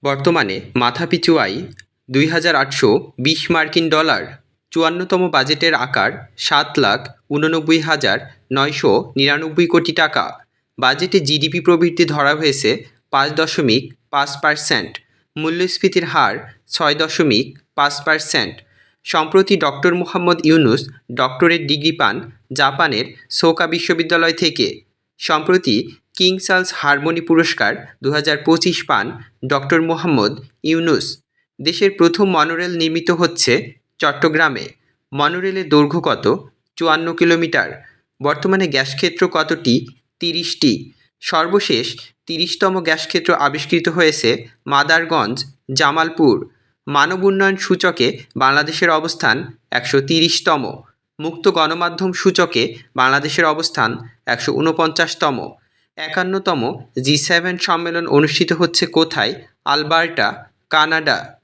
বর্তমানে মাথাপিছু আয় $২,৮২০ ৫৪তম বাজেটের আকার ৭,৮৯,৯৯৯ কোটি টাকা। বাজেটে জিডিপি প্রবৃদ্ধি ধরা হয়েছে ৫.৫%। মূল্যস্ফীতির হার ৬.৫%। সম্প্রতি doctor Muhammad Yunus doctorate degree পান জাপানের সোকা বিশ্ববিদ্যালয় থেকে। সম্প্রতি কিং চার্লস হারমোনি পুরস্কার ২০২৫ পান ডক্টর মুহাম্মদ ইউনূস। দেশের প্রথম মনোরেল নির্মিত হচ্ছে চট্টগ্রামে। মনোরেলের দৈর্ঘ্য কত? ৫৪ কিলোমিটার। বর্তমানে গ্যাসক্ষেত্র কতটি? ৩০টি। সর্বশেষ ৩০তম গ্যাসক্ষেত্র আবিষ্কৃত হয়েছে মাদারগঞ্জ, জামালপুর। মানব উন্নয়ন সূচকে বাংলাদেশের অবস্থান ১৩০তম। মুক্ত গণমাধ্যম সূচকে বাংলাদেশের অবস্থান ১৪৯তম। ৫১তম জি7 সম্মেলন অনুষ্ঠিত হচ্ছে কোথায়? Alberta, Canada.